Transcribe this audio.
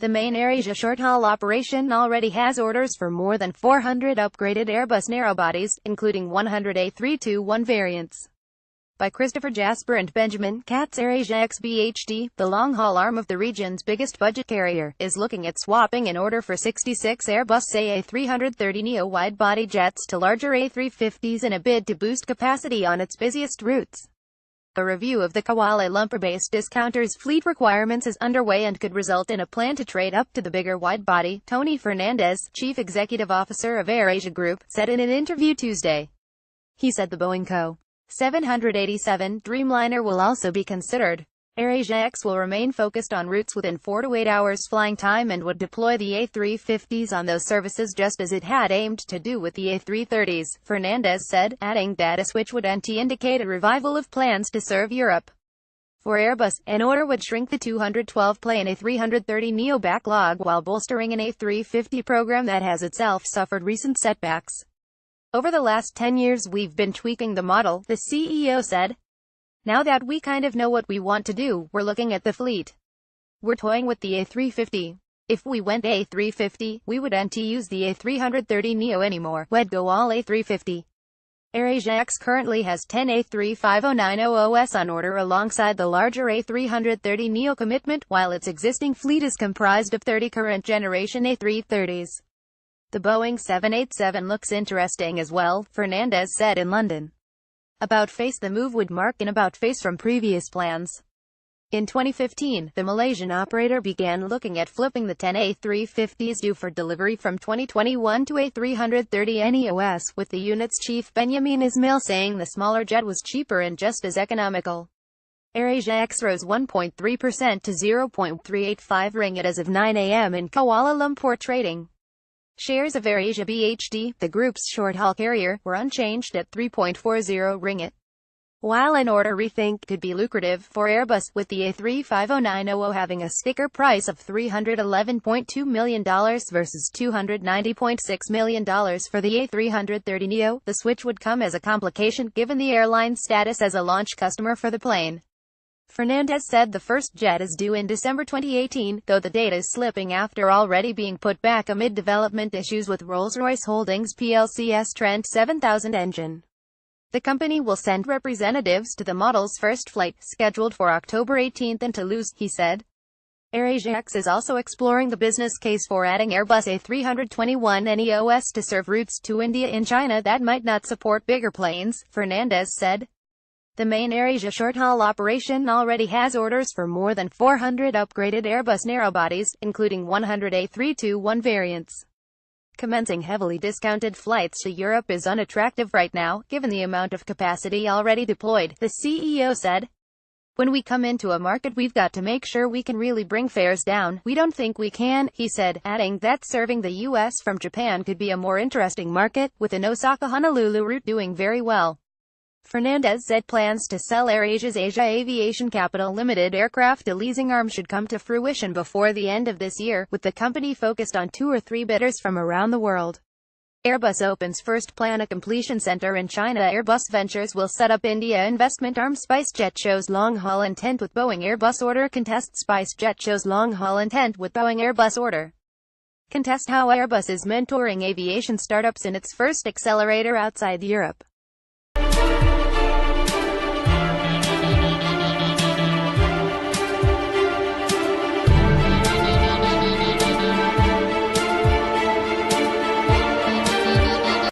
The main Airasia short-haul operation already has orders for more than 400 upgraded Airbus narrowbodies, including 100 A321 variants. By Christopher Jasper and Benjamin Katz. Airasia XBHD, the long-haul arm of the region's biggest budget carrier, is looking at swapping an order for 66 Airbus a330neo wide-body jets to larger A350s in a bid to boost capacity on its busiest routes. A review of the Kuala Lumpur-based discounter's fleet requirements is underway and could result in a plan to trade up to the bigger wide-body, Tony Fernandez, chief executive officer of Airasia Group, said in an interview Tuesday. He said the Boeing Co. 787 Dreamliner will also be considered. Airasia X will remain focused on routes within 4 to 8 hours flying time and would deploy the A350s on those services just as it had aimed to do with the A330s, Fernandez said, adding that a switch would indicate a revival of plans to serve Europe. For Airbus, an order would shrink the 212-plane A330neo backlog while bolstering an A350 program that has itself suffered recent setbacks. Over the last 10 years we've been tweaking the model, the CEO said. Now that we kind of know what we want to do, we're looking at the fleet. We're toying with the A350. If we went A350, we wouldn't use the A330neo anymore. We'd go all A350. Airasia X currently has 10 A350neo on order alongside the larger A330neo commitment, while its existing fleet is comprised of 30 current generation A330s. The Boeing 787 looks interesting as well, Fernandez said in London. About face. The move would mark an about face from previous plans. In 2015, the Malaysian operator began looking at flipping the 10 A350s due for delivery from 2021 to A330neo, with the unit's chief Benjamin Ismail saying the smaller jet was cheaper and just as economical. Airasia X rose 1.3% to 0.385 ringgit as of 9 a.m. in Kuala Lumpur trading. Shares of Airasia BHD, the group's short-haul carrier, were unchanged at 3.40 ringgit. While an order rethink could be lucrative for Airbus, with the A350neo having a sticker price of $311.2 million versus $290.6 million for the A330neo, the switch would come as a complication given the airline's status as a launch customer for the plane. Fernandez said the first jet is due in December 2018, though the date is slipping after already being put back amid development issues with Rolls-Royce Holdings plc's Trent 7000 engine. The company will send representatives to the model's first flight, scheduled for October 18 in Toulouse, he said. Airasia X is also exploring the business case for adding Airbus A321neo to serve routes to India and China that might not support bigger planes, Fernandez said. The main Airasia short-haul operation already has orders for more than 400 upgraded Airbus narrowbodies, including 100 A321 variants. Commencing heavily discounted flights to Europe is unattractive right now, given the amount of capacity already deployed, the CEO said. When we come into a market we've got to make sure we can really bring fares down. We don't think we can, he said, adding that serving the US from Japan could be a more interesting market, with an Osaka-Honolulu route doing very well. Fernandez said plans to sell Airasia's Asia Aviation Capital Limited aircraft to leasing arm should come to fruition before the end of this year, with the company focused on 2 or 3 bidders from around the world. Airbus opens first plan completion center in China. Airbus Ventures will set up India investment arm. SpiceJet shows long-haul intent with Boeing Airbus order. Contest. SpiceJet shows long-haul intent with Boeing Airbus order. Contest how Airbus is mentoring aviation startups in its first accelerator outside Europe.